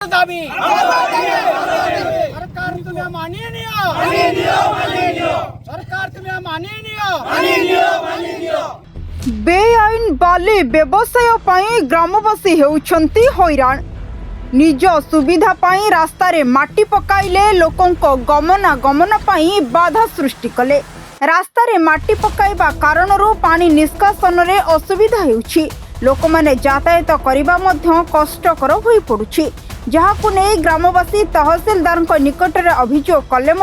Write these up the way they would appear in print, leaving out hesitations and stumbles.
दाबी सरकार तुम्हें मानिए नहीं सरकार तुम्हें मानिए नहीं बेआईन बाली व्यवसाय पाई ग्रामवासी हेउछंती हैरान निज सुविधा पाई रास्ता रे माटी पकाइले लोकंक गमना पाई बाधा सृष्टि कले रास्ता रे माटी पकाइबा कारणरू पानी निष्कासन रे असुविधा हेउछि लोक माने यातायात करबा मध्य कष्टकर होई पडुछि जहाकु नै ग्रामवासी तहसीलदार निकट में अभियोग कले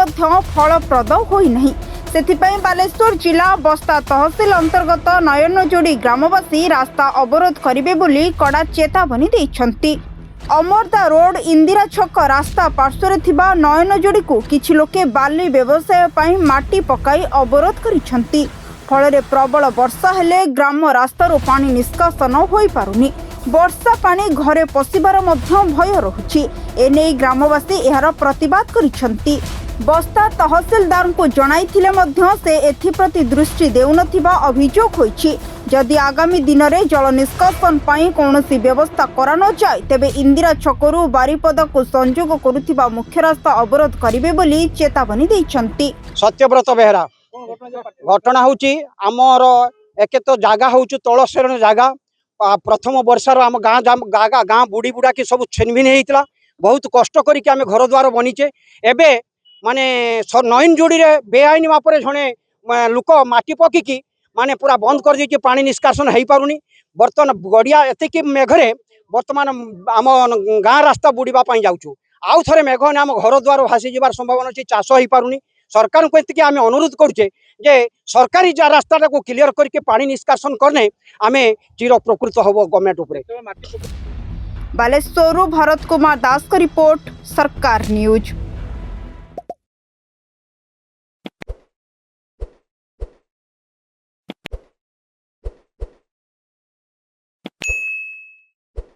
फलप्रद होई नहीं सेथिपाई बालेश्वर जिला बस्ता तहसील अंतर्गत नयनजोड़ी ग्रामवासी रास्ता अवरोध करिवे बोली कड़ा चेतावनी दैछंती। अमरदा रोड इंदिरा छक रास्ता पार्श्व थिबा नयनजोड़ी को किछि लोके बाली व्यवसाय पाई माटी पकाई अवरोध करिछंती फल प्रबल वर्षा हेले ग्राम रास्तारू पानी निष्कासन होई पारुनी वर्षा पानी घरे पशिबार मध्य भय रहुछि एने ग्रामवासी एहार प्रतिवाद करिछंती बस्ता तहसीलदार को जणाइथिले मध्य से एथिप्रति दृष्टि देउनथिबा अभियोग होइछि जदि आगामी दिन में जल निष्कासन पाई कौनसी व्यवस्था करा न जाए तेबे इंदिरा छकरू बारिपद को संयोग करुथिबा मुख्य रास्ता अवरोध करिवे बोली चेतावनी दैछंती। सत्यव्रत बेहरा घटना होची आमर एके तो जागा होची तलसेरण जागा प्रथम वर्षार आम गाँ बुड़ी बुड़ा की सब छेनभिन होता बहुत कष्ट करके आम घर द्वार बनीचे एबे माने नयन जोड़ी रे बेआईन मापरे जड़े लोक माटी पकिकी माने पूरा बंद कर दी पानी निष्कासन हो पारुनी बर्तमान गड़िया एतिक मेघरे बर्तमान आम गाँ रास्ता बुड़ापी जाऊँ आउ थे मेघ ने आम घर द्वार भासी जबार संभावना अच्छी चाष हो पारुनी सरकार को एति आम अनुरोध करुचे जे सरकारी जा रास्ता को क्लियर करके पानी निष्कासन करने आम चिर प्रकृत हम गवर्नमेंट उपरे। बालेश्वर भरत कुमार दास का रिपोर्ट सरकार न्यूज।